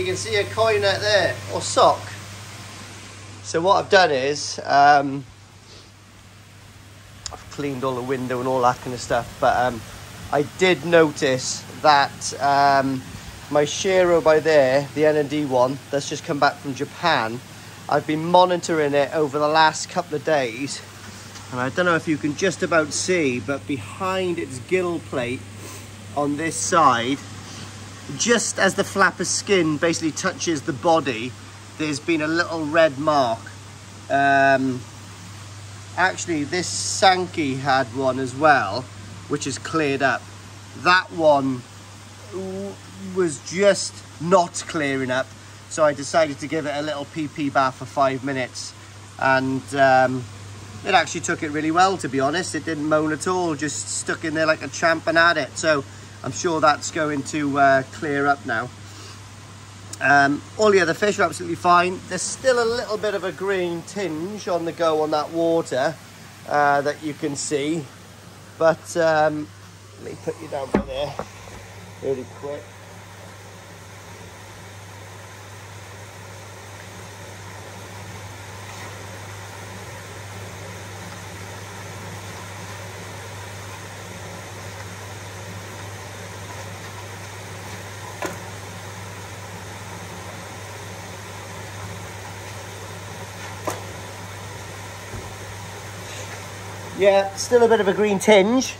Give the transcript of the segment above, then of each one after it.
you can see a koi net there, or sock. So what I've done is, I've cleaned all the window and all that kind of stuff, but I did notice that my Shiro by there, the N&D one, that's just come back from Japan, I've been monitoring it over the last couple of days, and I don't know if you can just about see, but behind its gill plate on this side, just as the flapper skin basically touches the body, there's been a little red mark. Actually, this Sankey had one as well, which is cleared up. That one was just not clearing up, so I decided to give it a little PP bath for 5 minutes, and it actually took it really well, to be honest. It didn't moan at all, just stuck in there like a champ and had it. So I'm sure that's going to clear up now. All the other fish are absolutely fine. There's still a little bit of a green tinge on the go on that water that you can see, but let me put you down by there really quick. Yeah, still a bit of a green tinge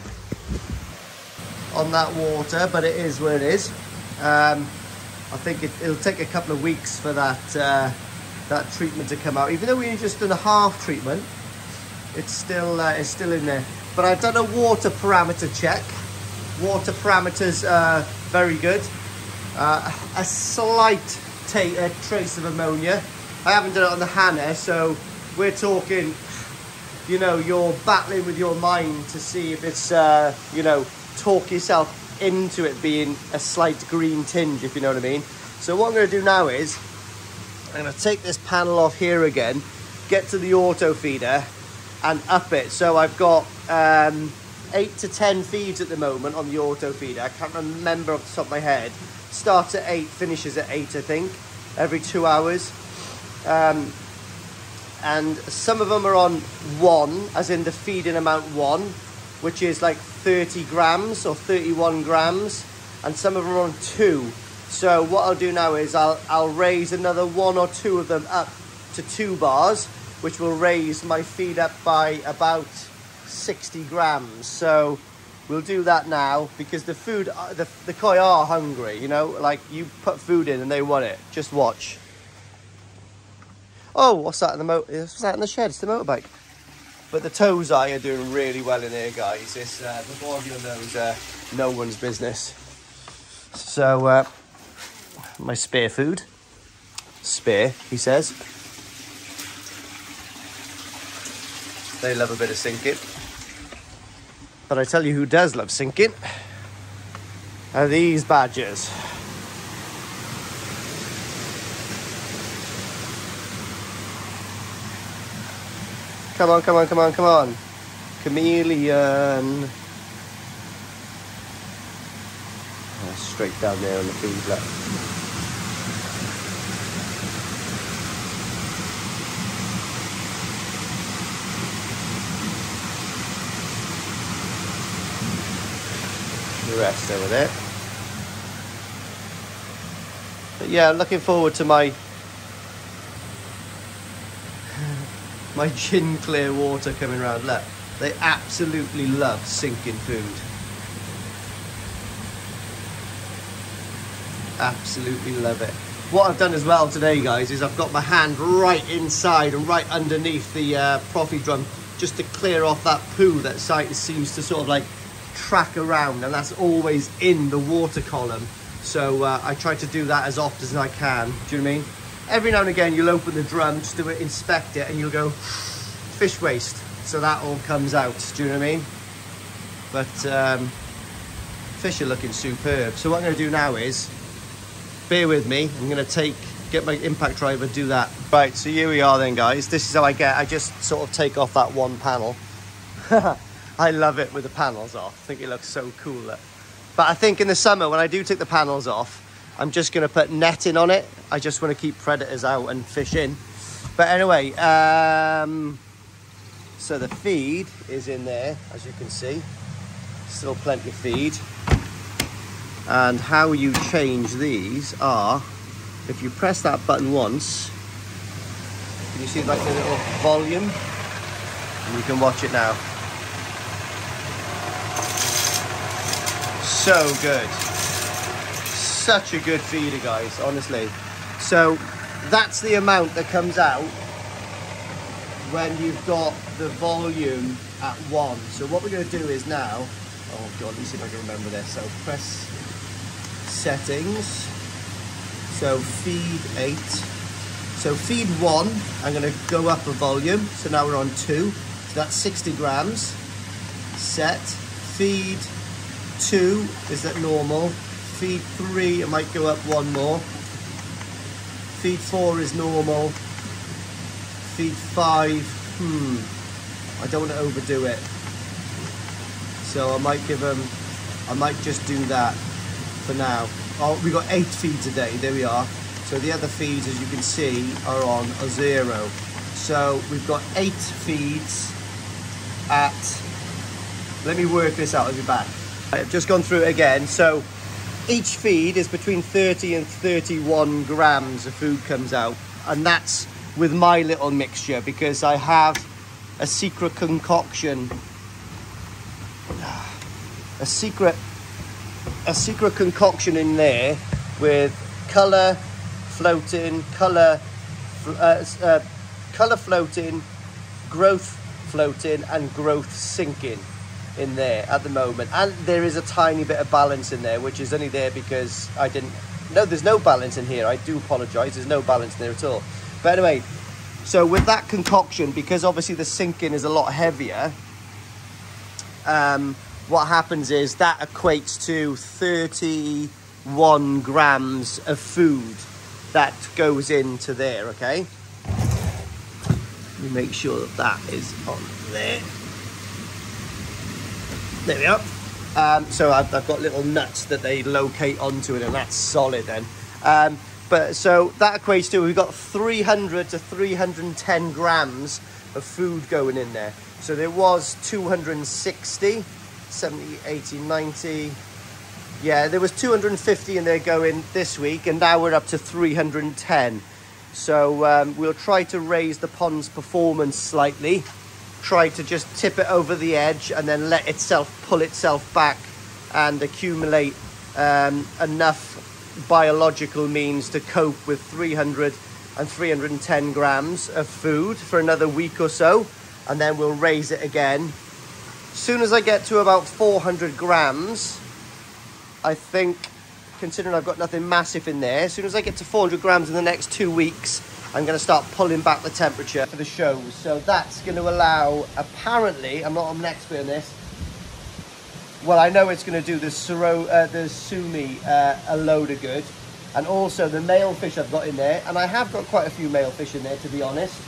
on that water, but it is where it is. I think it'll take a couple of weeks for that that treatment to come out. Even though we've just done a half treatment, it's still in there. But I've done a water parameter check. Water parameters are very good. A slight trace of ammonia. I haven't done it on the Hannah, so we're talking, you know, you're battling with your mind to see if it's, you know, talk yourself into it being a slight green tinge, if you know what I mean. So what I'm going to do now is, I'm going to take this panel off here again, get to the auto feeder and up it. So I've got 8 to 10 feeds at the moment on the auto feeder. I can't remember off the top of my head. Starts at 8, finishes at 8, I think, every 2 hours. And some of them are on 1, as in the feeding amount 1, which is like 30 grams or 31 grams, and some of them are on 2. So what I'll do now is I'll raise another 1 or 2 of them up to 2 bars, which will raise my feed up by about 60 grams. So we'll do that now, because the food, the koi are hungry, you know, like you put food in and they want it. Just watch. Oh, what's that in the what's that in the shed? It's the motorbike. But the tozai are doing really well in here, guys. It's the more of you knows, no one's business. So my spare food, spare, he says. They love a bit of sinking. But I tell you who does love sinking are these badgers. Come on, come on, come on, come on. Chameleon. Oh, straight down there on the feed lot. The rest over there. But yeah, looking forward to my gin clear water coming around. Look, they absolutely love sinking food. Absolutely love it. What I've done as well today, guys, is I've got my hand right inside and right underneath the proffie drum, just to clear off that poo that seems to sort of like track around, and that's always in the water column. So I try to do that as often as I can. Do you know what I mean? Every now and again you'll open the drum just to inspect it and you'll go, fish waste. So that all comes out, do you know what I mean? But fish are looking superb. So what I'm going to do now is, bear with me, I'm going to get my impact driver, do that. Right, so here we are then, guys. This is how I just sort of take off that one panel. I love it with the panels off. I think it looks so cool. But I think in the summer, when I do take the panels off, I'm just going to put netting on it. I just want to keep predators out and fish in. But anyway, so the feed is in there, as you can see. Still plenty of feed. And how you change these are, if you press that button once, can you see like the little volume? And you can watch it now. So good. Such a good feeder, guys, honestly. So that's the amount that comes out when you've got the volume at 1. So what we're going to do is now, oh god, let me see if I can remember this. So press settings, so feed 8, so feed 1, I'm going to go up a volume, so now we're on 2, so that's 60 grams, set, feed 2 is at normal, feed 3 I might go up 1 more, feed 4 is normal, feed 5, I don't want to overdo it, so I might give them, I might just do that for now. Oh, we got 8 feeds a day, there we are. So the other feeds, as you can see, are on a 0. So we've got 8 feeds at, let me work this out, I'll be back. I've just gone through it again. So each feed is between 30 and 31 grams of food comes out. And that's with my little mixture, because I have a secret concoction, a secret concoction in there with colour floating, colour floating, growth floating and growth sinking in there at the moment. And there is a tiny bit of balance in there, which is only there because I didn't, no, there's no balance in here. I do apologise, there's no balance in there at all. But anyway, so with that concoction, because obviously the sinking is a lot heavier, what happens is that equates to 31 grams of food that goes into there, okay? Let me make sure that that is on there. There we are. So I've got little nuts that they locate onto it, and that's solid then. But so that equates to, we've got 300 to 310 grams of food going in there. So there was 260, 70, 80, 90. Yeah, there was 250 in there going this week, and now we're up to 310. So we'll try to raise the pond's performance slightly. Try to just tip it over the edge and then let itself pull itself back and accumulate enough biological means to cope with 300 and 310 grams of food for another week or so, and then we'll raise it again. As soon as I get to about 400 grams, I think, considering I've got nothing massive in there, as soon as I get to 400 grams in the next 2 weeks, I'm going to start pulling back the temperature for the shows. So that's going to allow, apparently, I'm not an expert in this, well, I know it's going to do the sumi a load of good. And also the male fish I've got in there, and I have got quite a few male fish in there, to be honest,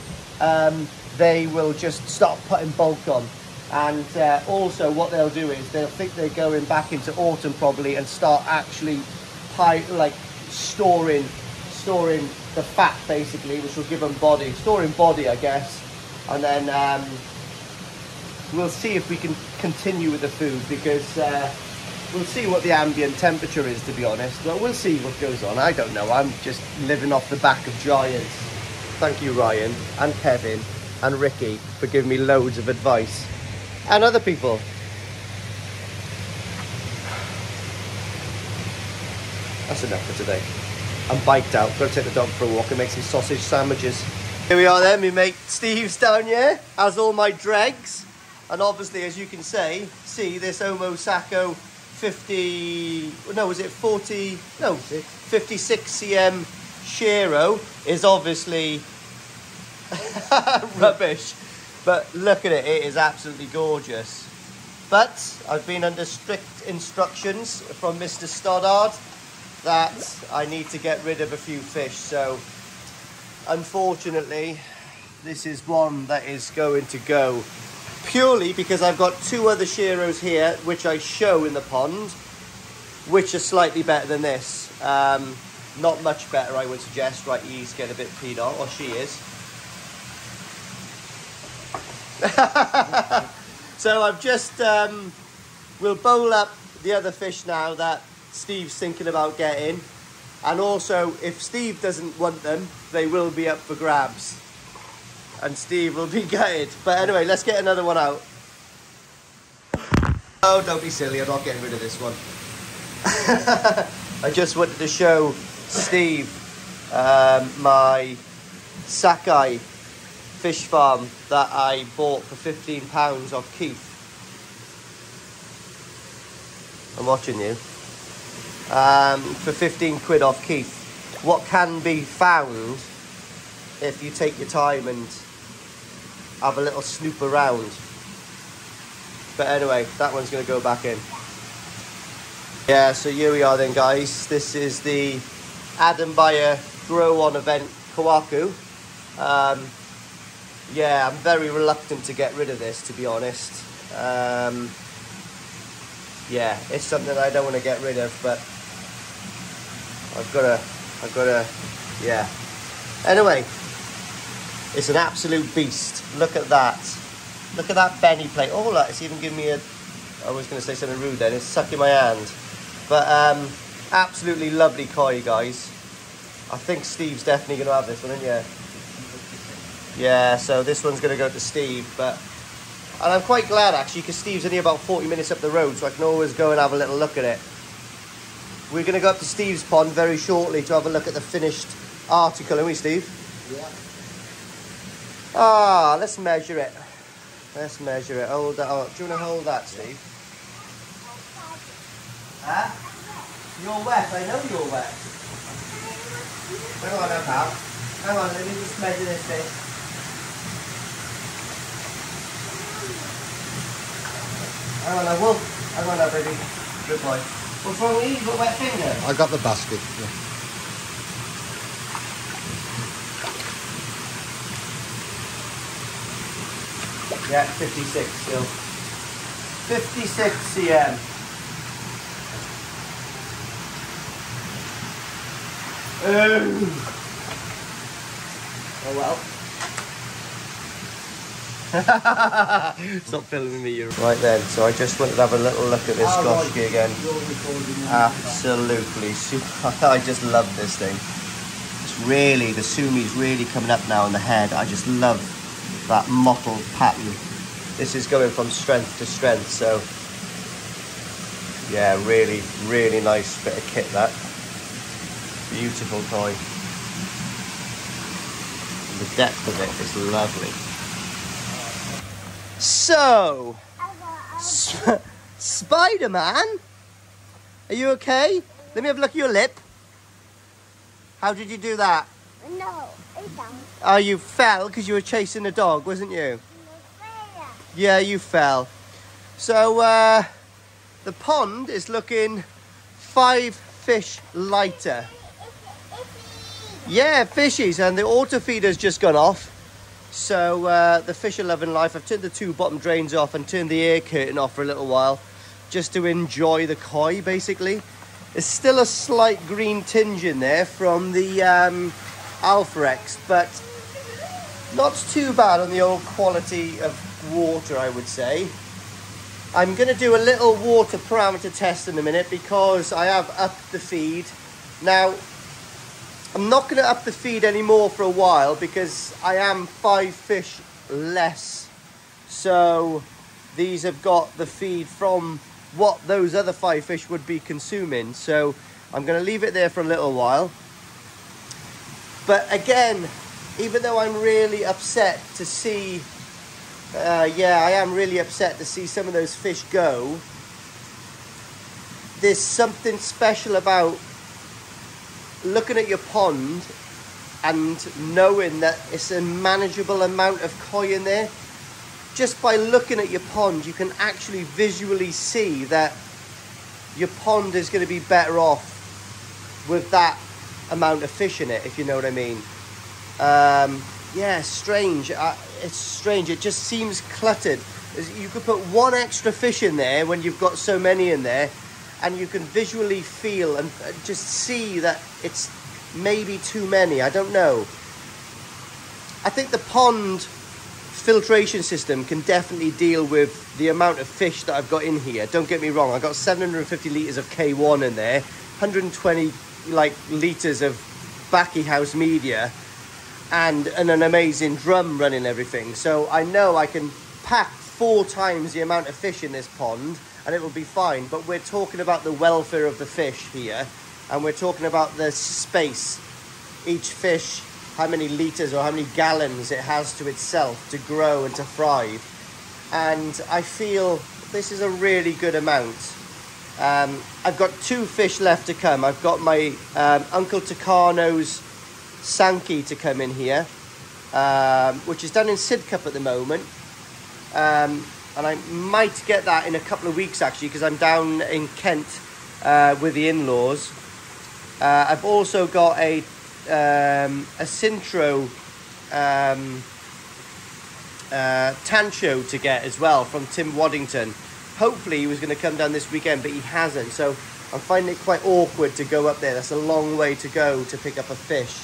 they will just start putting bulk on. And also what they'll do is they'll think they're going back into autumn probably and start actually storing the fat basically, which will give them body, storing body, I guess. And then we'll see if we can continue with the food, because we'll see what the ambient temperature is, to be honest. Well, we'll see what goes on. I don't know. I'm just living off the back of giants. Thank you, Ryan and Kevin and Ricky, for giving me loads of advice. And other people. That's enough for today. I'm biked out. Got to take the dog for a walk and make some sausage sandwiches. Here we are then. My mate Steve's down here. Has all my dregs. And obviously, as you can see this Homo Sacco 56 cm Shero is obviously rubbish. But look at it, it is absolutely gorgeous. But I've been under strict instructions from Mr. Stoddard that I need to get rid of a few fish. So unfortunately, this is one that is going to go, purely because I've got 2 other Sheros here, which I show in the pond. which are slightly better than this. Not much better, I would suggest. Right, he's getting a bit peed on, or she is. So I've just, we'll bowl up the other fish now that Steve's thinking about getting. And also, if Steve doesn't want them, they will be up for grabs. And Steve will be gutted. But anyway, let's get another one out. Oh, don't be silly, I'm not getting rid of this one. I just wanted to show Steve my Sakai fish farm that I bought for £15 off Keith. I'm watching you. For 15 quid off Keith. What can be found if you take your time and have a little snoop around. But anyway, that one's going to go back in. Yeah, so here we are then, guys. This is the Adam Bayer Grow On event, Kawaku. Yeah, I'm very reluctant to get rid of this, to be honest. Yeah, it's something I don't want to get rid of, but I've gotta, yeah. Anyway, it's an absolute beast. Look at that. Look at that Benny plate. Oh, look, it's even giving me a, I was going to say something rude then, it's sucking my hand. But absolutely lovely koi, guys. I think Steve's definitely going to have this one, isn't you? Yeah, so this one's going to go to Steve, but... And I'm quite glad, actually, because Steve's only about 40 minutes up the road, so I can always go and have a little look at it. We're going to go up to Steve's pond very shortly to have a look at the finished article, aren't we, Steve? Yeah. Ah, let's measure it. Let's measure it. Hold that. Oh, do you want to hold that, Steve? Huh? You're wet. I know you're wet. Hang on now, pal. Hang on, let me just measure this fish. Hang on now, Wolf. Hang on now, baby. Good boy. What's wrong with you? You've got a wet finger? I got the basket. Yeah. Yeah, 56 still. 56 cm. Oh well. Stop filming me, you. Right then, so I just wanted to have a little look at this goshki again. Absolutely super. I just love this thing. It's really, the sumi's really coming up now on the head. I just love that mottled pattern. This is going from strength to strength, so yeah, really, really nice bit of kit, that. Beautiful koi. The depth of it is lovely. So, Spider-Man, are you okay? Let me have a look at your lip. How did you do that? No, I don't. Oh, you fell because you were chasing a dog, wasn't you? Yeah, you fell. So, the pond is looking 5 fish lighter. Yeah, fishies, and the auto feeder's just gone off. So, the fish are loving life. I've turned the 2 bottom drains off and turned the air curtain off for a little while, just to enjoy the koi, basically. There's still a slight green tinge in there from the Alpha X, but not too bad on the old quality of water, I would say. I'm going to do a little water parameter test in a minute because I have upped the feed. Now, I'm not going to up the feed anymore for a while because I am 5 fish less. So these have got the feed from what those other 5 fish would be consuming. So I'm going to leave it there for a little while. But again, even though I'm really upset to see, yeah, I am really upset to see some of those fish go, there's something special about looking at your pond and knowing that it's a manageable amount of koi in there. Just by looking at your pond, you can actually visually see that your pond is going to be better off with that amount of fish in it, if you know what I mean. Yeah, strange. It's strange. It just seems cluttered. You could put 1 extra fish in there when you've got so many in there, and you can visually feel and just see that it's maybe too many. I don't know. I think the pond filtration system can definitely deal with the amount of fish that I've got in here. Don't get me wrong, I've got 750 litres of K1 in there, 120 litres of Backy House media, and an amazing drum running everything. So I know I can pack 4 times the amount of fish in this pond and it will be fine. But we're talking about the welfare of the fish here, and we're talking about the space. Each fish, how many litres or how many gallons it has to itself to grow and to thrive. And I feel this is a really good amount. I've got 2 fish left to come. I've got my Uncle Tucano's Sankey to come in here, which is done in Sidcup at the moment. And I might get that in a couple of weeks actually, because I'm down in Kent with the in-laws. I've also got a Cintro Tancho to get as well from Tim Waddington. Hopefully he was going to come down this weekend, but he hasn't, so I'm finding it quite awkward to go up there. That's a long way to go to pick up a fish,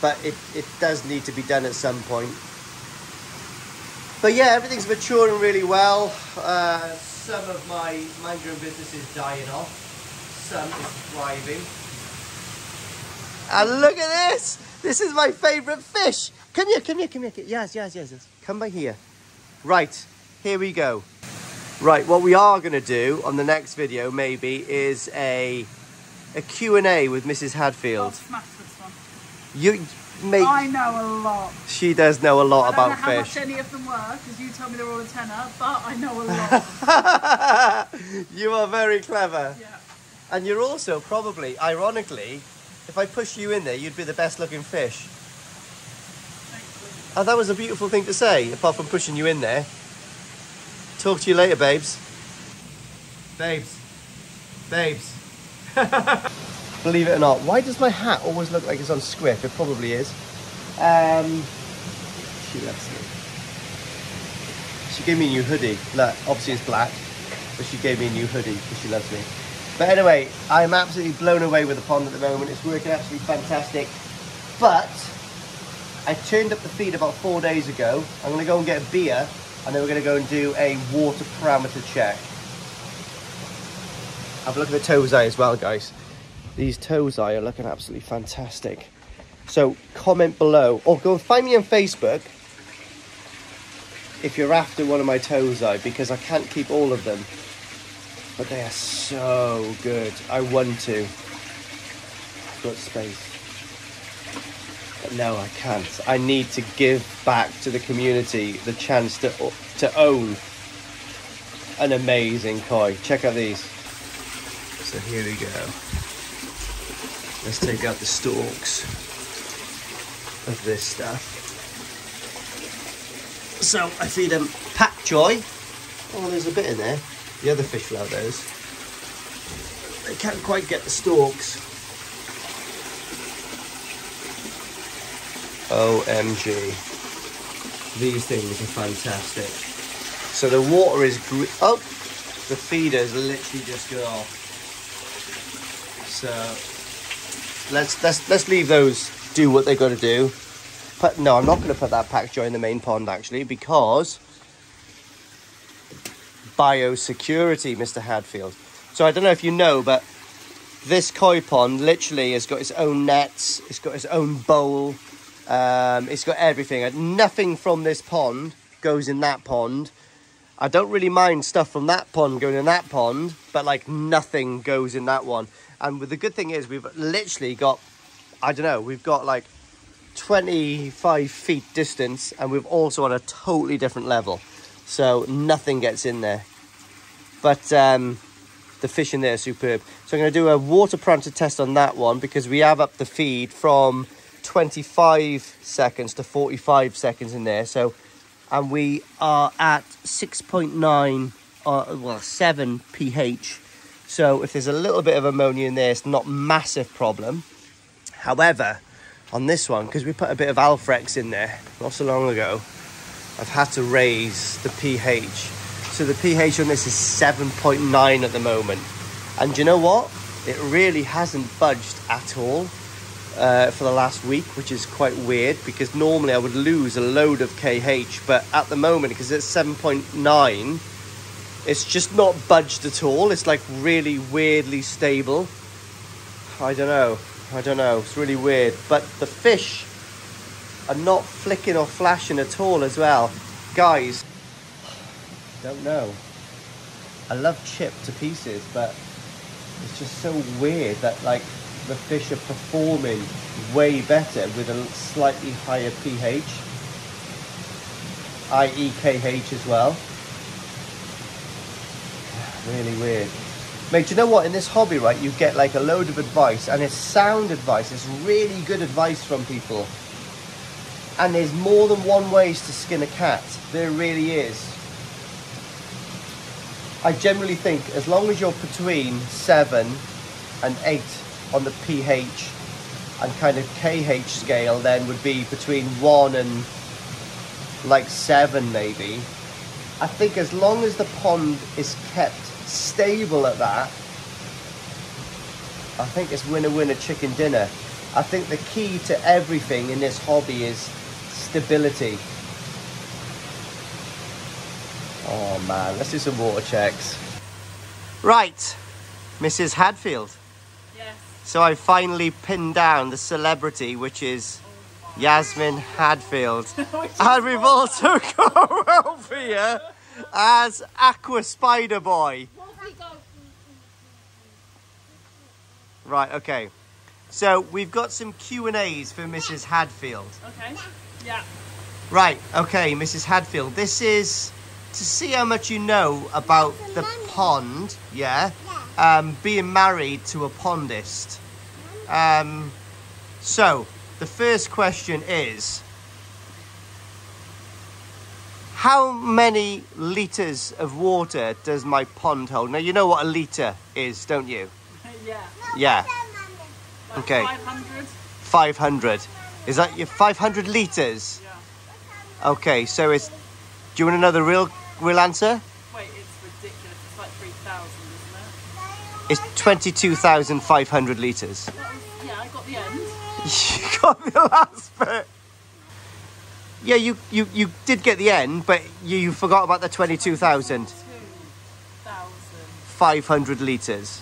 but it does need to be done at some point. But yeah, everything's maturing really well. Some of my mind your own business is dying off, some is thriving. And look at this! This is my favourite fish! Come here, come here, come here. Yes. Come by here. Right, here we go. Right, what we are going to do on the next video, maybe, is a Q&A with Mrs. Hadfield. I'll smash this one. I know a lot. She does know a lot about fish. I don't know how much any of them were, because you told me they were all a tenner, but I know a lot. You are very clever. Yeah. And you're also probably, ironically, if I push you in there, you'd be the best looking fish. Oh, that was a beautiful thing to say, apart from pushing you in there. Talk to you later, babes. Babes. Believe it or not, why does my hat always look like it's on script? It probably is. She loves me. She gave me a new hoodie. Look, obviously it's black, but she gave me a new hoodie because she loves me. But anyway, I'm absolutely blown away with the pond at the moment. It's working absolutely fantastic. But I turned up the feed about 4 days ago. I'm going to go and get a beer, and then we're going to go and do a water parameter check. Have a look at the toes eye as well, guys. These toes eye are looking absolutely fantastic. So comment below, or go and find me on Facebook if you're after one of my toes eye, because I can't keep all of them. But they are so good. I want to. I've got space. But no, I can't. I need to give back to the community the chance to own an amazing koi. Check out these. So here we go. Let's take out the stalks of this stuff. So I feed them pak choy. Oh, there's a bit in there. The other fish will have those. They can't quite get the stalks. OMG. These things are fantastic. So the water is oh, the feeders literally just go off. So let's leave those do what they got to do. But no, I'm not going to put that pak choy in the main pond actually, because biosecurity, Mr. Hadfield. So I don't know if you know, but this koi pond literally has got its own nets, it's got its own bowl, it's got everything. Nothing from this pond goes in that pond. I don't really mind stuff from that pond going in that pond, but like nothing goes in that one. And the good thing is we've literally got, I don't know, we've got like 25 feet distance, and we've also on a totally different level. So nothing gets in there. But the fish in there are superb. So I'm going to do a water parameter test on that one, because we have up the feed from 25 seconds to 45 seconds in there. So, and we are at 6.9, well, 7 pH. So if there's a little bit of ammonia in there, it's not a massive problem. However, on this one, because we put a bit of Alfrex in there not so long ago, I've had to raise the pH. So the pH on this is 7.9 at the moment. And you know what? It really hasn't budged at all for the last week, which is quite weird because normally I would lose a load of KH. But at the moment, because it's 7.9, it's just not budged at all. It's like really weirdly stable. I don't know. It's really weird. But the fish are not flicking or flashing at all as well. Guys, don't know. I love chip to pieces, but it's just so weird that like the fish are performing way better with a slightly higher pH, i.e. KH as well. Really weird. Mate, do you know what? In this hobby, right, you get like a load of advice, and it's sound advice. It's really good advice from people. And there's more than one ways to skin a cat. There really is. I generally think as long as you're between 7 and 8 on the pH and kind of KH scale, then would be between 1 and like 7 maybe. I think as long as the pond is kept stable at that, I think it's winner chicken dinner. I think the key to everything in this hobby is stability. Oh man, let's do some water checks. Right, Mrs. Hadfield. Yes. So I finally pinned down the celebrity, which is Yasmin Hadfield. And we've also got over here as Aqua Spider Boy. Right, okay. So we've got some Q&As for Mrs. Hadfield. Okay, yeah. Right, okay, Mrs. Hadfield. This is to see how much you know about the pond, yeah? Being married to a pondist. So, the first question is, how many litres of water does my pond hold? Now, you know what a litre is, don't you? Yeah. Yeah. Like Okay. 500? 500. Is that your 500 litres? Yeah. Okay, so it's... Do you want to know the real answer? Wait, it's ridiculous. It's like 3,000, isn't it? It's 22,500 litres. Yeah, I got the end. You got the last bit. Yeah, you did get the end, but you forgot about the 22,000. 2,000. 500 litres.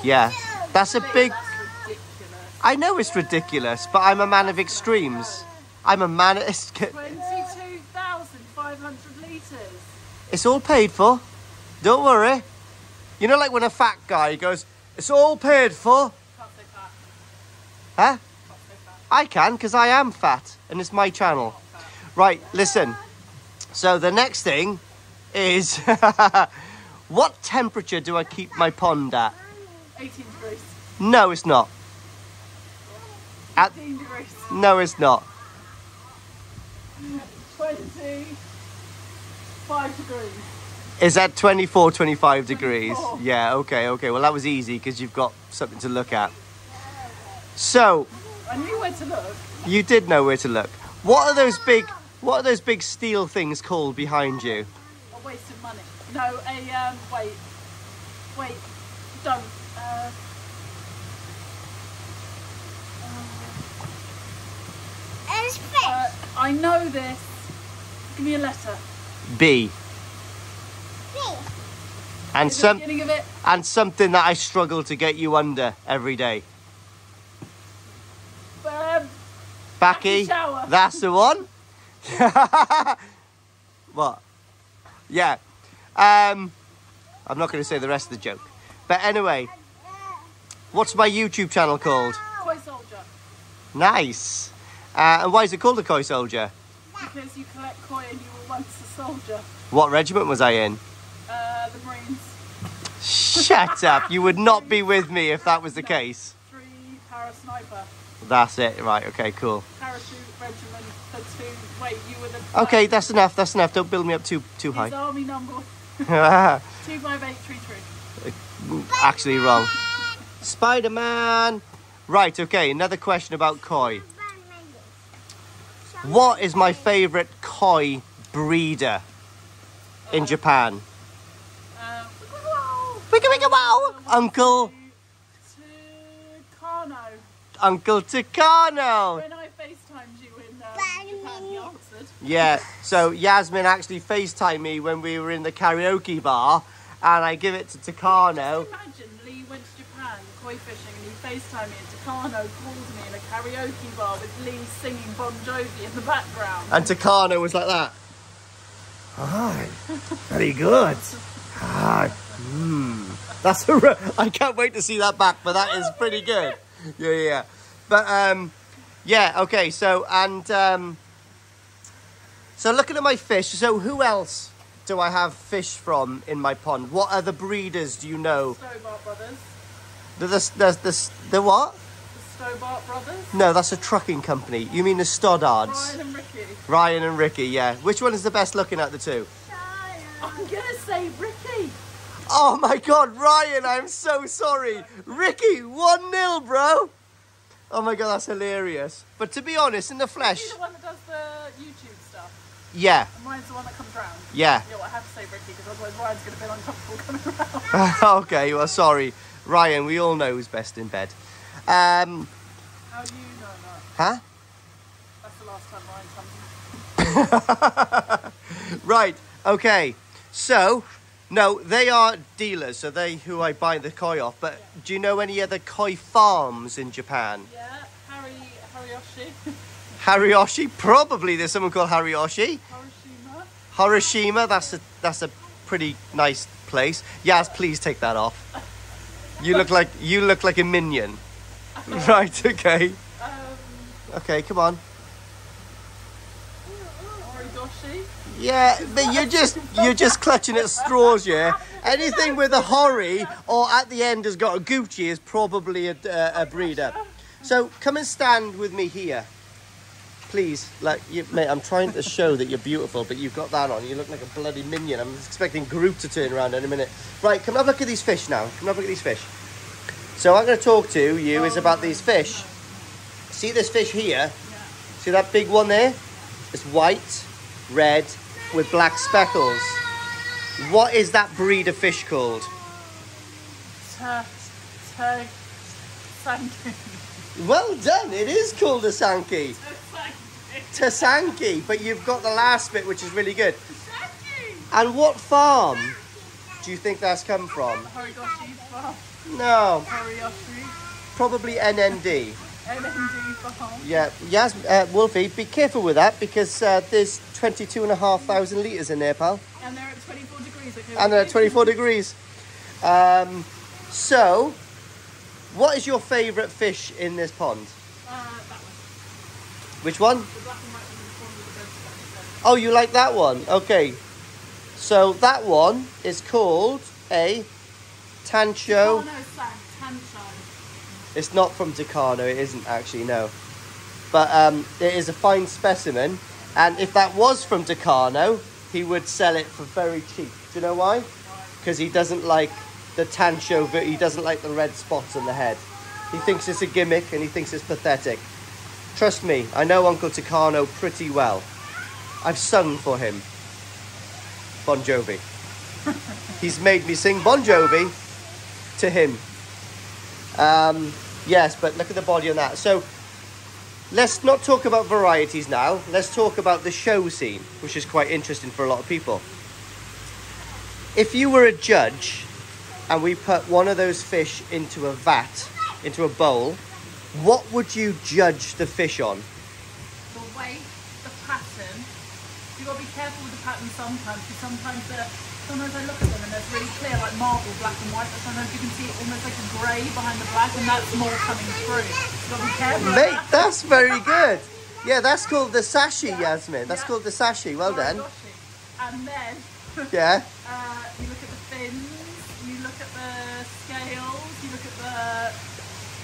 Yeah, that's a big... That's ridiculous. I know it's ridiculous, but I'm a man of extremes. I'm a man... 22,500 litres. It's all paid for. Don't worry. You know, like when a fat guy goes, it's all paid for. Can't say fat. Huh? Can't say fat. I can, because I am fat, and it's my channel. Right, listen. So the next thing is, what temperature do I keep my pond at? 18 degrees. No, it's not. 15 degrees. No, it's not. 25 degrees. Is that 24, 25 degrees? 24. Yeah, okay. Well, that was easy because you've got something to look at. So, I knew where to look. you did know where to look. What are those big steel things called behind you? A waste of money. No, wait, don't. I know this. Give me a letter. B. And Is it the beginning of it? something that I struggle to get you under every day. Backy, shower. that's the one. What? Yeah. I'm not going to say the rest of the joke. But anyway, what's my YouTube channel called? Toy soldier. Nice. And why is it called a Koi Soldier? Because you collect koi and you were once a soldier. What regiment was I in? The Marines. Shut up. You would not be with me if that was the case. 3 para sniper. That's it. Right. Okay, cool. Parachute regiment. Platoon. Wait, you were the... Okay, that's enough. That's enough. Don't build me up too His high. army number 25833. Actually wrong. Spider-Man. Right, okay, another question about koi. What is my favourite koi breeder? in Japan? Wow. Wicka wicka wow! Uncle Takano. Uncle Takano. When I FaceTimed you in Japan, he answered. Yeah, so Yasmin actually FaceTimed me when we were in the karaoke bar, and I give it to Takano. Just imagine Lee went to Japan koi fishing and he FaceTimed me and Takano called me in a karaoke bar with Lee singing Bon Jovi in the background. And Takano was like that. Hi, very good. Hi. That's I can't wait to see that back, but that is pretty good. Yeah. But yeah, okay. So so looking at my fish. So who else do I have fish from in my pond? What other breeders do you know? Stobart Brothers. The what? The Stobart Brothers. No, that's a trucking company. You mean the Stoddards? Ryan and Ricky. Ryan and Ricky, yeah. Which one is the best looking at the two? I'm gonna say Ricky. Oh my God, Ryan, I'm so sorry. Ricky, 1-0, bro. Oh my God, that's hilarious. But to be honest, in the flesh... Is he the one that does the YouTube stuff? Yeah. And Ryan's the one that comes round? Yeah. Yeah, well, I have to say Ricky, because otherwise Ryan's going to feel uncomfortable coming round. Okay, well, sorry. Ryan, we all know who's best in bed. How do you know that? Huh? That's the last time Ryan comes. Right, okay. So, no, they are dealers, so they who I buy the koi off. But do you know any other koi farms in Japan? Yeah, Hariyoshi. Hariyoshi, probably there's someone called Hariyoshi. Hiroshima. Hiroshima, that's a pretty nice place. Yaz, please take that off. You look like a minion. Right, okay. Okay, come on. Origoshi. Yeah, but you're just clutching at straws, yeah. Anything with a hori or at the end has got a Gucci is probably a breeder. So come and stand with me here, please. Like, mate, I'm trying to show that you're beautiful, but you've got that on. You look like a bloody minion. I'm expecting Groot to turn around in a minute. Right, come and have a look at these fish now. Come and have a look at these fish. So I'm going to talk to you is about these fish. See this fish here? Yeah. See that big one there? It's white, red, with black speckles. What is that breed of fish called? Tasanki. Well done, it is called a Sankey. Tasanki, but you've got the last bit, which is really good. And what farm do you think that's come from? Horigoshi farm. No, Horiyoshi. probably NND. NND farm. Yeah, Yas, Wolfie, be careful with that because there's 22,500 litres in there, pal. And they're at 24 degrees. Okay, And they're at 24 degrees. So, what is your favourite fish in this pond? That one. Which one? The black and white one with the one with the red specks. Oh, you like that one? Okay. So, that one is called a Tancho. Oh, no, Tancho. It's not from Takano, it isn't actually, no. But it is a fine specimen. And if that was from Takano, he would sell it for very cheap. Do you know why? Because he doesn't like the Tancho, but he doesn't like the red spots on the head. He thinks it's a gimmick and he thinks it's pathetic. Trust me, I know Uncle Takano pretty well. I've sung for him. Bon Jovi. He's made me sing Bon Jovi to him. Yes, but look at the body on that. So, let's not talk about varieties now. Let's talk about the show scene, which is quite interesting for a lot of people. If you were a judge and we put one of those fish into a vat, into a bowl, what would you judge the fish on? The weight, the pattern. You've got to be careful with the pattern sometimes, because sometimes I look at them and they're really clear, like marble, black and white, but sometimes you can see almost like a grey behind the black, and that's more coming through. You've got to be careful. Mate, that's very good. Yeah, that's called the sashi, Yasmin. That's called the sashi. Well done. And then Yeah. you look at the fins, you look at the scales, you look at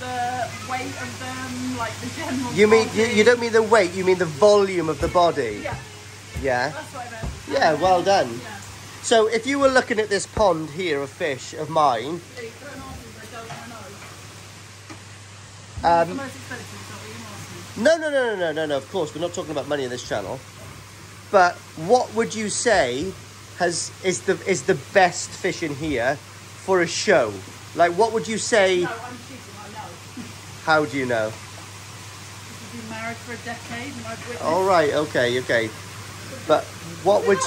the weight of them, like the general You mean body. you don't mean the weight, you mean the volume of the body. Yeah, Yeah. that's what I meant. Yeah, well done. Yeah. So if you were looking at this pond here of fish of mine, Hey, don't ask me, I don't know. Um, What's the most expensive? Is that what you're asking? no, of course, we're not talking about money in this channel. But what would you say is the best fish in here for a show? Like, what would you say? No, I'm cheating, I know. How do you know? We've been married for a decade and I've witnessed. All right, okay. But what would...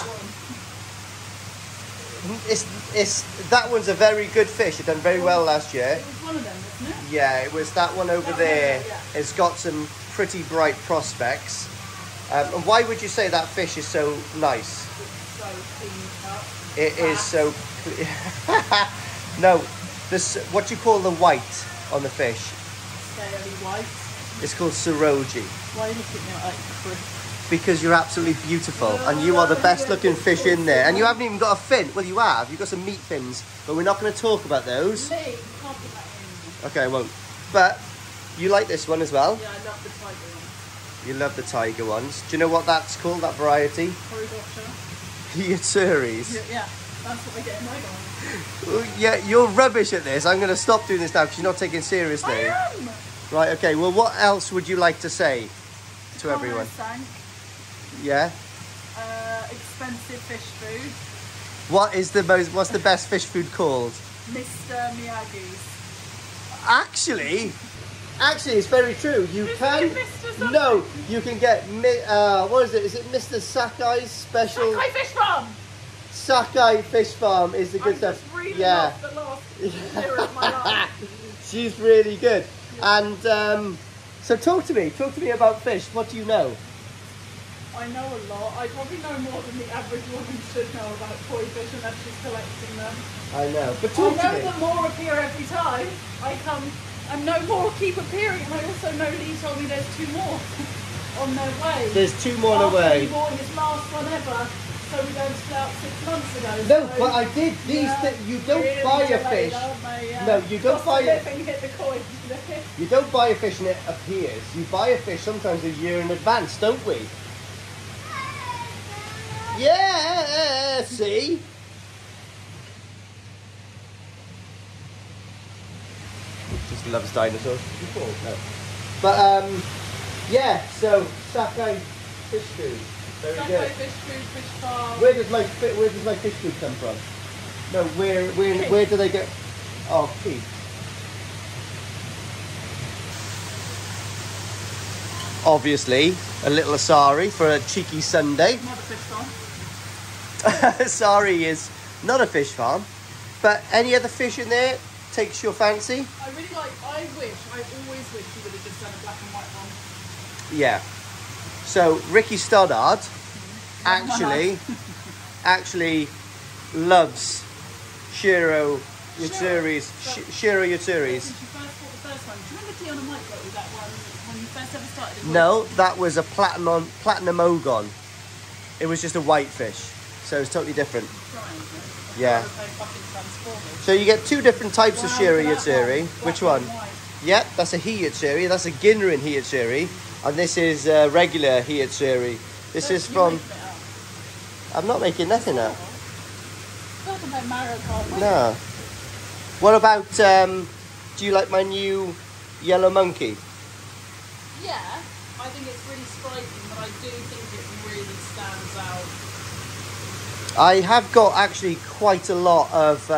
It's that one's a very good fish. It done very well last year. It was one of them, wasn't it? Yeah, it was that one over there. It's got some pretty bright prospects. And why would you say that fish is so nice? It's so cleaned up. It is so... No, this what you call the white on the fish. Scaly white. It's called Siroji. Why are you looking at me like that? Because you're absolutely beautiful and you are the best looking fish in there. And you haven't even got a fin. Well, you have. You've got some meat fins, but we're not going to talk about those. Lee, you can't put that in. Okay, I won't. But you like this one as well? Yeah, I love the tiger one. You love the tiger ones. Do you know what that's called, that variety? Korodosha. Yatsuris. Yeah, that's what I get in my garden. Well, yeah, you're rubbish at this. I'm going to stop doing this now because you're not taking it seriously. I am! Right, okay. Well, what else would you like to say to everyone? Sank. Yeah? Expensive fish food. What's the best fish food called? Mr. Miyagi's. Actually, it's very true. You Isn't can... it Mr. something? No, you can get... what is it? Is it Mr. Sakai's special... Sakai Fish Farm! Sakai Fish Farm is the good I'm stuff. just reading Yeah. off the last year of my life. She's really good. And so talk to me about fish. What do you know? I know a lot. I probably know more than the average woman should know about koi fish unless she's collecting them. I know. But I talk to know me. that more appear every time I come, and no more keep appearing. And I also know Lee told me there's 2 more on their way. There's 2 more on the way. He bought his last one ever, so we don't split out 6 months ago. No, so, but I did these. yeah, You don't really buy a delayed, fish. aren't they? Yeah. No, you don't Cost buy of it. living hit the koi. You don't buy a fish and it appears. You buy a fish sometimes a year in advance, don't we? Yeah, see? Just loves dinosaurs. No. But, yeah, so Sakai fish food. Very Sakai good. fish food, fish farm. Where does my fish food come from? No, where do they get? Oh, Keith. Obviously, a little asari for a cheeky Sunday. Not a fish farm. Asari is not a fish farm, but any other fish in there takes your fancy? I always wish you would have just done a black and white one. Yeah. So Ricky Stoddard actually loves Shiro Yatsuris. Shiro Yatsuris. Since you first bought the first one, do you remember Tiana Mike got you that one when you first ever started? No, that was a platinum ogon. It was just a white fish, so it's totally different. Yeah. So you get 2 different types of Shiro Yatsuri. Which one? Yep, that's a Hiyatsuri. That's a Ginrin Hiyatsuri. And this is a regular Hiyatsuri. This is from... I'm not making nothing up. No. What about, do you like my new yellow monkey? Yeah, I think it's really striking, but I do think it really stands out. I have got actually quite a lot of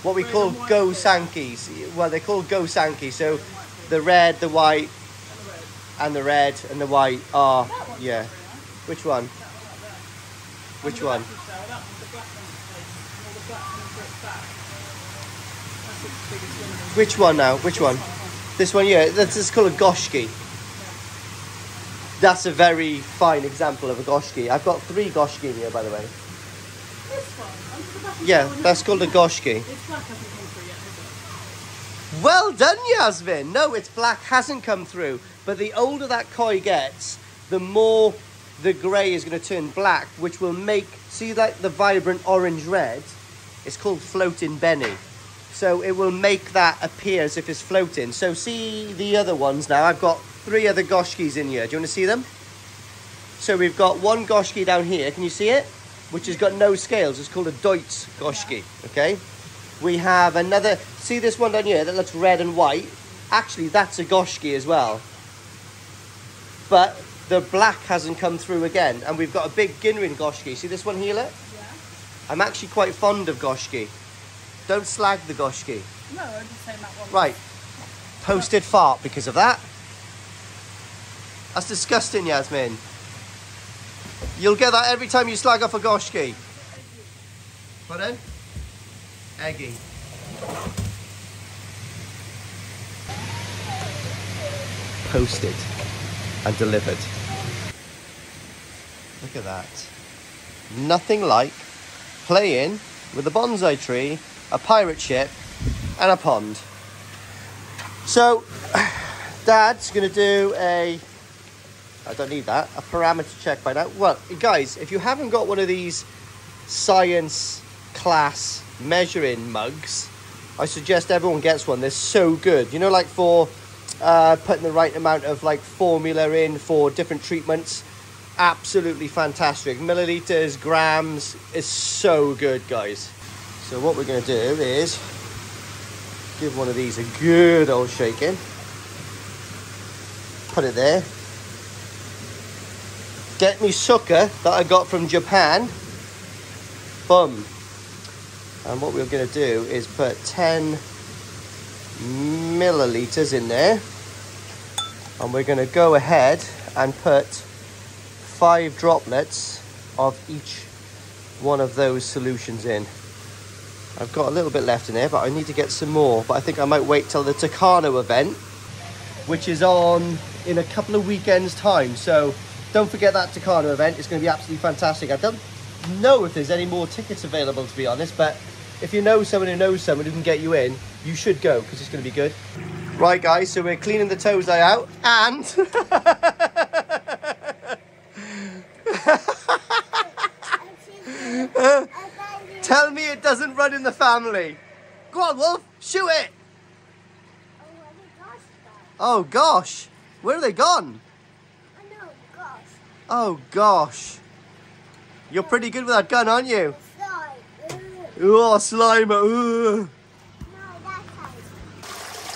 what we call go-sankis. Well, they're called go-sanki. So the red, the white, and the red and the white are, yeah. Which one? Which one? Which one now? Which one? This one, yeah. That's called a goshki. That's a very fine example of a goshki. I've got 3 goshki in here, by the way. This one? Yeah, that's called a goshki. It's black hasn't come through yet, is it? Well done, Yasmin. No, it's black hasn't come through. But the older that koi gets, the more the grey is going to turn black, which will make, see like the vibrant orange red? It's called floating Benny. So it will make that appear as if it's floating. So see the other ones now. I've got 3 other goshkis in here. Do you want to see them? So we've got 1 goshki down here. Can you see it? Which has got no scales. It's called a Deutz goshki. Okay. We have another. See this one down here that looks red and white? Actually, that's a goshki as well. But the black hasn't come through again. And we've got a big Ginrin goshki. See this one here, look? Yeah. I'm actually quite fond of goshki. Don't slag the goshki. No, I'm just saying that one. Right. Posted fart because of that. That's disgusting, Yasmin. You'll get that every time you slag off a goshki. Pardon? Eggy. Posted and delivered. Look at that. Nothing like playing with a bonsai tree, a pirate ship, and a pond. So, Dad's going to do I don't need that, a parameter check by now. Well, guys, if you haven't got one of these science class measuring mugs, I suggest everyone gets one. They're so good. You know, like for putting the right amount of like formula in for different treatments. Absolutely fantastic. Milliliters, grams, is so good, guys. So what we're going to do is give one of these a good old shaking. Put it there. Get me sukkah that I got from Japan. Boom. And what we're going to do is put 10 milliliters in there. And we're going to go ahead and put 5 droplets of each one of those solutions in. I've got a little bit left in there, but I need to get some more. But I think I might wait till the Tucano event, which is on in a couple of weekends' time. So don't forget that Tucano event. It's going to be absolutely fantastic. I don't know if there's any more tickets available, to be honest, but if you know someone who knows someone who can get you in, you should go, because it's going to be good. Right, guys, so we're cleaning the Tozai out, and tell me it doesn't run in the family. Go on, Wolf, shoot it. Oh gosh, where are they gone? Oh gosh, you're pretty good with that gun, aren't you? Oh, slime.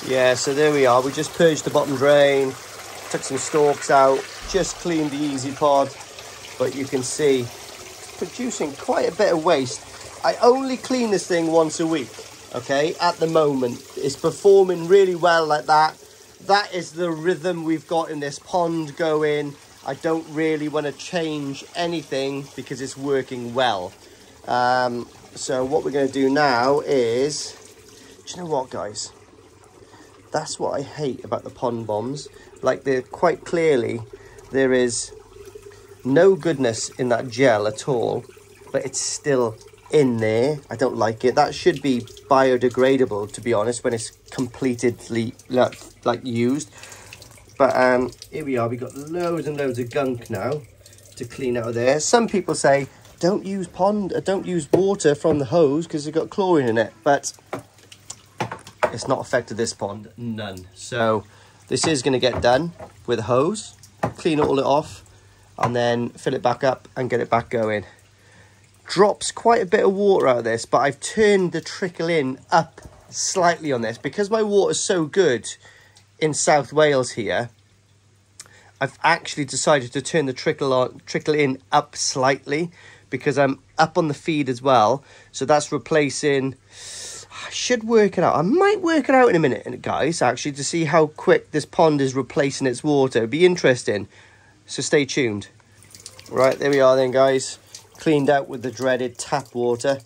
Yeah, so there we are. We just purged the bottom drain, took some stalks out, just cleaned the Easy Pod, but you can see it's producing quite a bit of waste. I only clean this thing once a week, okay? At the moment, it's performing really well like that. That is the rhythm we've got in this pond going. I don't really want to change anything because it's working well. So what we're going to do now is, do you know what, guys? That's what I hate about the pond bombs. Like, they're quite clearly, there is no goodness in that gel at all, but it's still in there. I don't like it. That should be biodegradable, to be honest, when it's completely like used. But here we are. We've got loads and loads of gunk now to clean out of there. Some people say don't use water from the hose because it's got chlorine in it, but it's not affected this pond, none. So this is going to get done with a hose, clean all it off, and then fill it back up and get it back going. Drops quite a bit of water out of this, but I've turned the trickle in up slightly on this because my water's so good in South Wales here. I've actually decided to turn the trickle in up slightly because I'm up on the feed as well. So that's replacing. I should work it out. I might work it out in a minute, guys, actually, to see how quick this pond is replacing its water. It'd be interesting. So stay tuned. Right, there we are then, guys. Cleaned out with the dreaded tap water.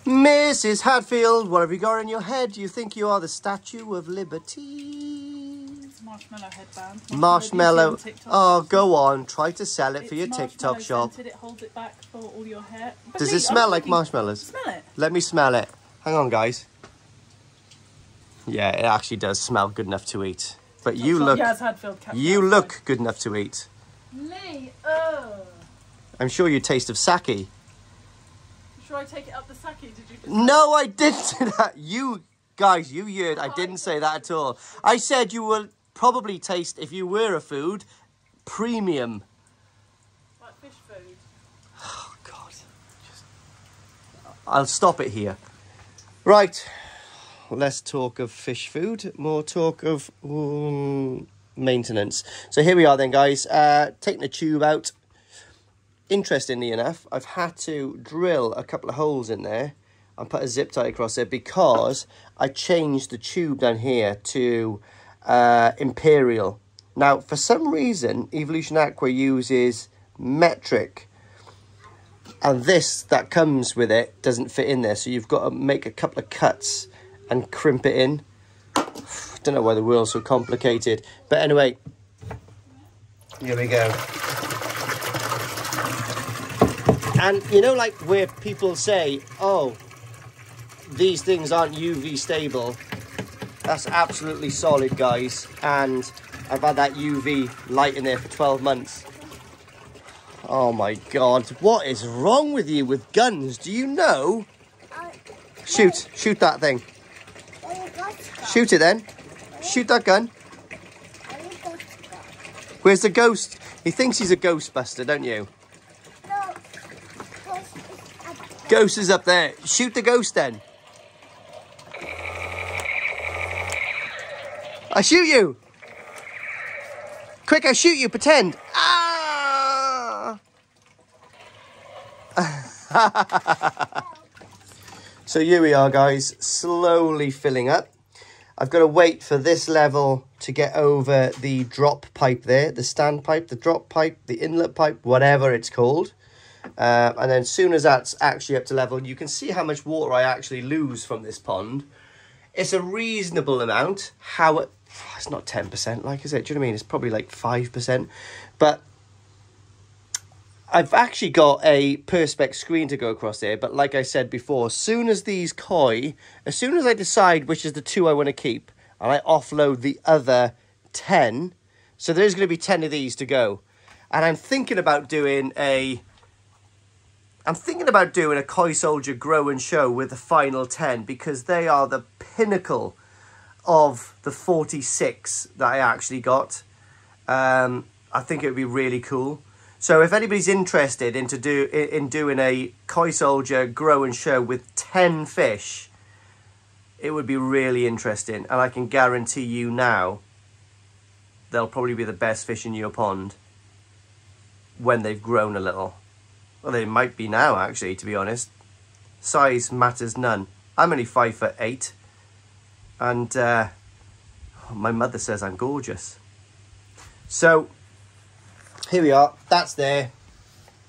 Mrs. Hadfield, what have you got in your head? Do you think you are the Statue of Liberty? It's marshmallow headband. Marshmallow. Oh, go on. Try to sell it for your TikTok shop. It holds it back for all your hair. Does it smell like marshmallows? Smell it. Let me smell it. Hang on, guys. Yeah, it actually does smell good enough to eat. But you look, look good enough to eat. Lee, I'm sure you taste of sake. Should I take it up the sake? Did you just No, I didn't say that. You guys, you heard. I didn't say that at all. I said you will probably taste, if you were a food, premium. Like fish food. Oh, God. I'll stop it here. Right. Less talk of fish food, more talk of maintenance. So here we are then, guys. Taking the tube out. interestingly enough, I've had to drill a couple of holes in there and put a zip tie across it because I changed the tube down here to Imperial. Now, for some reason, Evolution Aqua uses metric, and this that comes with it doesn't fit in there, so you've got to make a couple of cuts and crimp it in. Don't know why the world's so complicated, but anyway, here we go. And you know, like where people say, oh, these things aren't UV stable, that's absolutely solid, guys. And I've had that UV light in there for 12 months. Oh my God, what is wrong with you with guns? Do you know? Shoot that thing. Shoot it then. Shoot that gun. Where's the ghost? He thinks he's a Ghostbuster, don't you? No. Ghost is up there. Shoot the ghost then. I shoot you. Quick, I shoot you. Pretend. Ah! So here we are, guys. Slowly filling up. I've got to wait for this level to get over the drop pipe there. The stand pipe, the drop pipe, the inlet pipe, whatever it's called. And then as soon as that's actually up to level, you can see how much water I actually lose from this pond. It's a reasonable amount. It's not 10%, like I said. Do you know what I mean? It's probably like 5%. But I've actually got a Perspex screen to go across there. But like I said before, as soon as these koi, as soon as I decide which is the 2 I want to keep, and I offload the other 10, so there's going to be 10 of these to go. And I'm thinking about doing a Koi Soldier grow and show with the final 10, because they are the pinnacle of the 46 that I actually got. I think it would be really cool. So if anybody's interested in doing a Koi Soldier grow and show with 10 fish, it would be really interesting. And I can guarantee you now, they'll probably be the best fish in your pond when they've grown a little. Well, they might be now, actually, to be honest. Size matters none. I'm only 5'8", and my mother says I'm gorgeous. So here we are. That's there.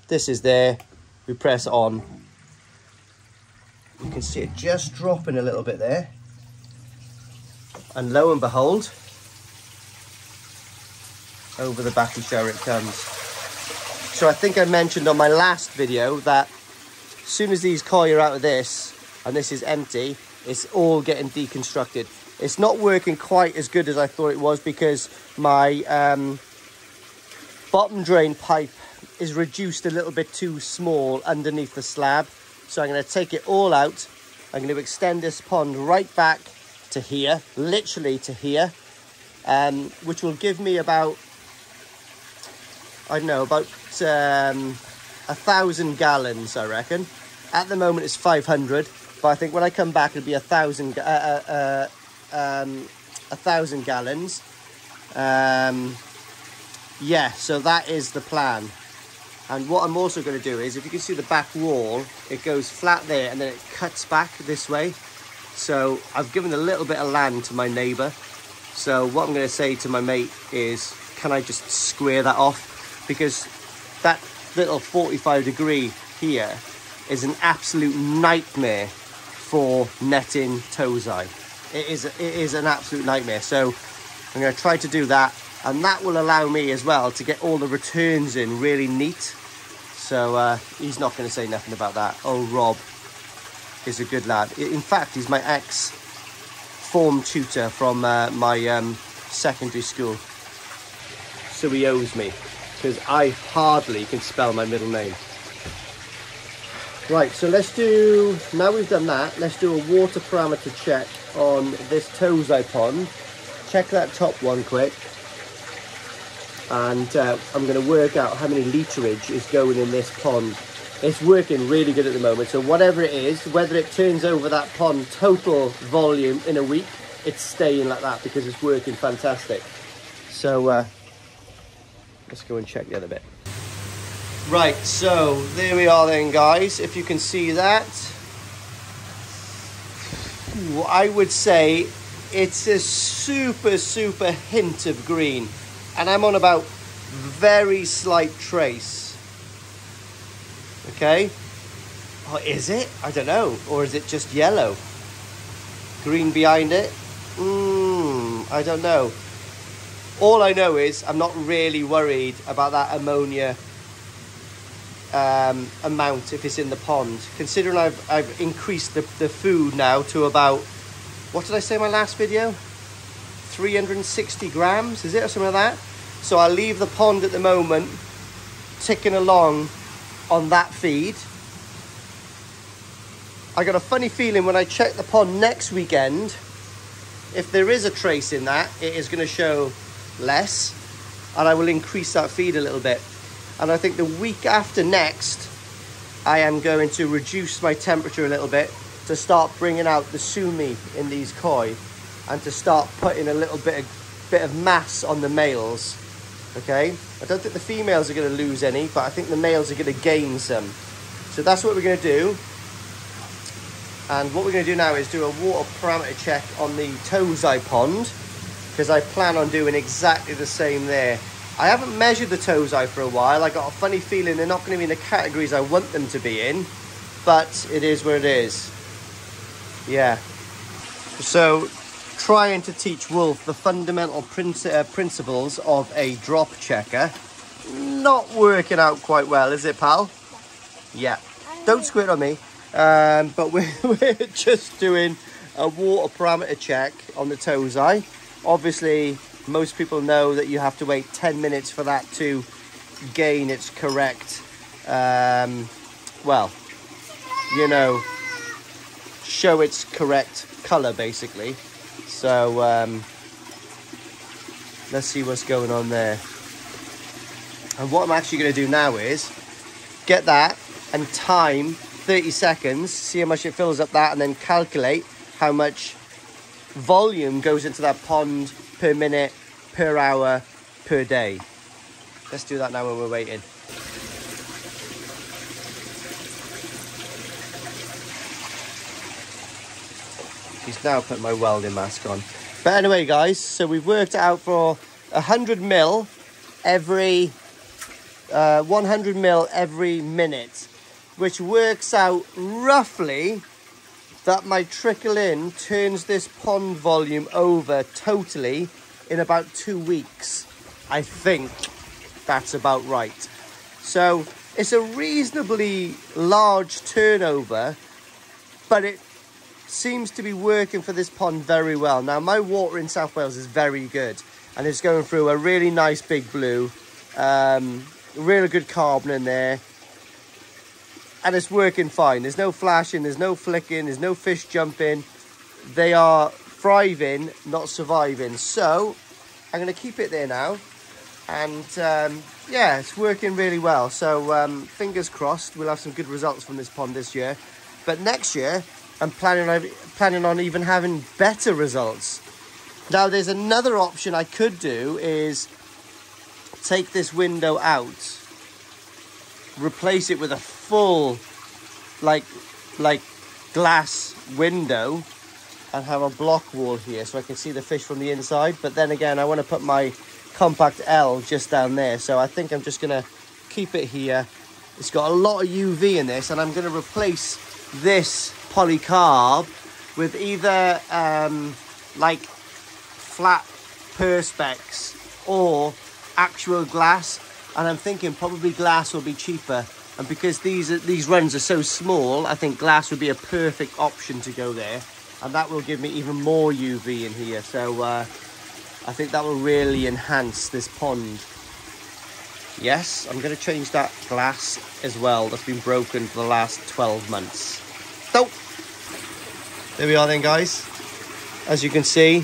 This is there. We press on. You can see it just dropping a little bit there. And lo and behold, over the backy shower it comes. So I think I mentioned on my last video that as soon as these koi are out of this, and this is empty, it's all getting deconstructed. It's not working quite as good as I thought it was, because my bottom drain pipe is reduced a little bit too small underneath the slab. So I'm going to take it all out. I'm going to extend this pond right back to here, literally to here, which will give me about, I don't know, about 1,000 gallons, I reckon. At the moment it's 500, but I think when I come back it'll be 1,000 gallons. Yeah, so that is the plan. And what I'm also going to do is, if you can see the back wall, it goes flat there and then it cuts back this way. So I've given a little bit of land to my neighbour. So what I'm going to say to my mate is, can I just square that off? Because that little 45 degree here is an absolute nightmare for netting tozai. It is an absolute nightmare. So I'm going to try to do that. And that will allow me as well to get all the returns in really neat. So he's not going to say nothing about that. Oh, Rob is a good lad. In fact, he's my ex-form tutor from my secondary school. So he owes me, because I hardly can spell my middle name. Right, so let's do, now we've done that, let's do a water parameter check on this tozai pond. Check that top one quick. And I'm going to work out how many literage is going in this pond. It's working really good at the moment, so whatever it is, whether it turns over that pond total volume in a week, it's staying like that because it's working fantastic. So let's go and check the other bit. Right, so there we are then, guys. If you can see that, I would say it's a super hint of green, and I'm on about very slight trace. Okay, or is it? I don't know. Or is it just yellow? Green behind it? I don't know. All I know is I'm not really worried about that ammonia amount if it's in the pond, considering I've increased the food now to about, what did I say in my last video, 360 grams, is it, or something like that? So I'll leave the pond at the moment ticking along on that feed. I got a funny feeling when I check the pond next weekend, if there is a trace in that, it is going to show less, and I will increase that feed a little bit. And I think the week after next, I am going to reduce my temperature a little bit to start bringing out the sumi in these koi, and to start putting a little bit of mass on the males. Okay, I don't think the females are going to lose any, but I think the males are going to gain some. So that's what we're going to do. And what we're going to do now is do a water parameter check on the Tozai pond, because I plan on doing exactly the same there. I haven't measured the Tozai for a while. I got a funny feeling they're not going to be in the categories I want them to be in, but it is where it is. Yeah. So, trying to teach Wolf the fundamental principles of a drop checker. Not working out quite well, is it, pal? Yeah. Don't squint on me. But we're just doing a water parameter check on the Tozai. Obviously, most people know that you have to wait 10 minutes for that to gain its correct, well, you know, show its correct colour, basically. So, let's see what's going on there. And what I'm actually going to do now is get that and time 30 seconds, see how much it fills up that, and then calculate how much volume goes into that pond per minute, per hour, per day. Let's do that now when we're waiting. He's now put my welding mask on. But anyway, guys, so we've worked it out for 100 mil every 100 mil every minute, which works out roughly that my trickle in turns this pond volume over totally in about 2 weeks. I think that's about right. So it's a reasonably large turnover, but it seems to be working for this pond very well. Now, my water in South Wales is very good, and it's going through a really nice big blue, really good carbon in there, and it's working fine. There's no flashing, there's no flicking, there's no fish jumping. They are thriving, not surviving. So I'm going to keep it there now, and yeah, it's working really well. So fingers crossed we'll have some good results from this pond this year. But next year I'm planning on even having better results. Now, there's another option I could do, is take this window out, replace it with a full like glass window, and have a block wall here so I can see the fish from the inside. But then again, I want to put my compact L just down there, so I think I'm just going to keep it here. It's got a lot of UV in this, and I'm going to replace this polycarb with either like flat perspex or actual glass, and I'm thinking probably glass will be cheaper. And because these runs are so small, I think glass would be a perfect option to go there, and that will give me even more UV in here. So I think that will really enhance this pond. Yes, I'm going to change that glass as well. That's been broken for the last 12 months. So there we are then, guys. As you can see,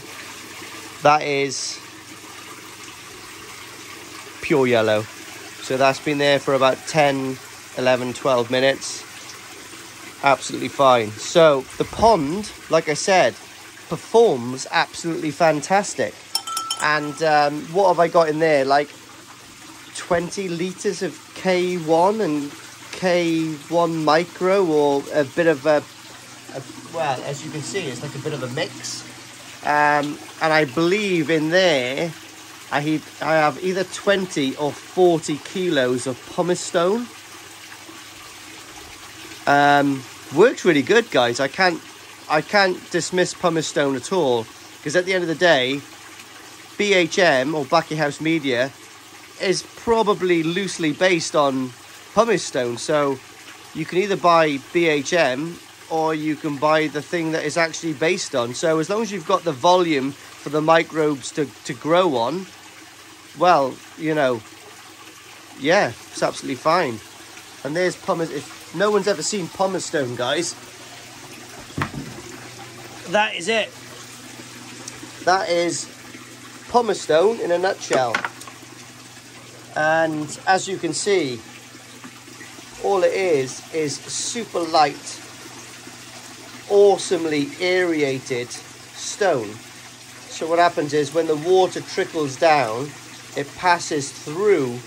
that is pure yellow. So that's been there for about 10, 11, 12 minutes. Absolutely fine. So the pond, like I said, performs absolutely fantastic. And what have I got in there? Like 20 litres of K1 and K1 Micro, or a bit of well, as you can see, it's like a bit of a mix. And I believe in there, I have either 20 or 40 kilos of pumice stone. Works really good, guys. I can't dismiss pumice stone at all, because at the end of the day, BHM, or Backy House Media, is probably loosely based on pumice stone. So you can either buy BHM or you can buy the thing that is actually based on. So as long as you've got the volume for the microbes to grow on, well, you know, yeah, it's absolutely fine. And there's pumice. If no one's ever seen pumice stone, guys, that is it. That is pumice stone in a nutshell. And as you can see, all it is super light, awesomely aerated stone. So what happens is when the water trickles down, it passes through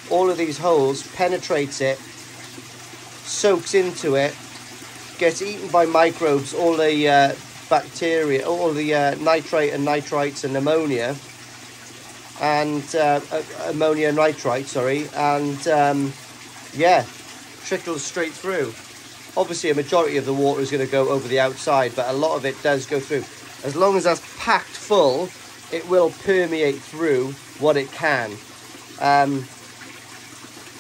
all of these holes, penetrates it, soaks into it, gets eaten by microbes, all the bacteria, all the nitrate and nitrites and ammonia, and ammonia nitrite, sorry, and yeah, trickles straight through. Obviously a majority of the water is going to go over the outside, but a lot of it does go through. As long as that's packed full, it will permeate through what it can.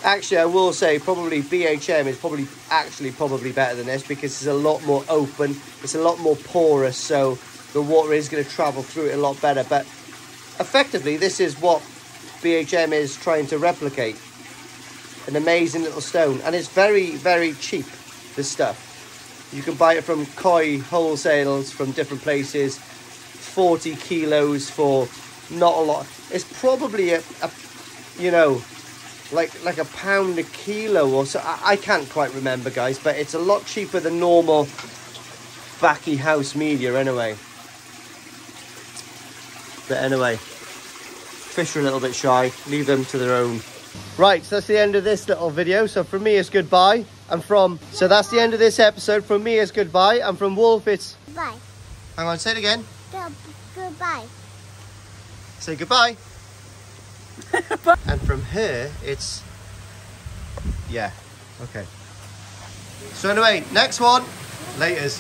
Actually, I will say probably BHM is probably better than this, because it's a lot more open, it's a lot more porous, so the water is going to travel through it a lot better. But effectively, this is what BHM is trying to replicate. An amazing little stone, and it's very, very cheap, this stuff. You can buy it from Koi wholesales from different places, 40 kilos for not a lot. It's probably a you know, like a pound a kilo or so. I can't quite remember, guys, but it's a lot cheaper than normal Backy House Media anyway. But anyway, fish are a little bit shy, leave them to their own. Right, so that's the end of this little video. So from me, it's goodbye. So that's the end of this episode. From me, it's goodbye. And from Wolf, it's... Bye. Hang on, say it again. Goodbye. Say goodbye. And from her, it's... Yeah, okay. So anyway, next one. Laters.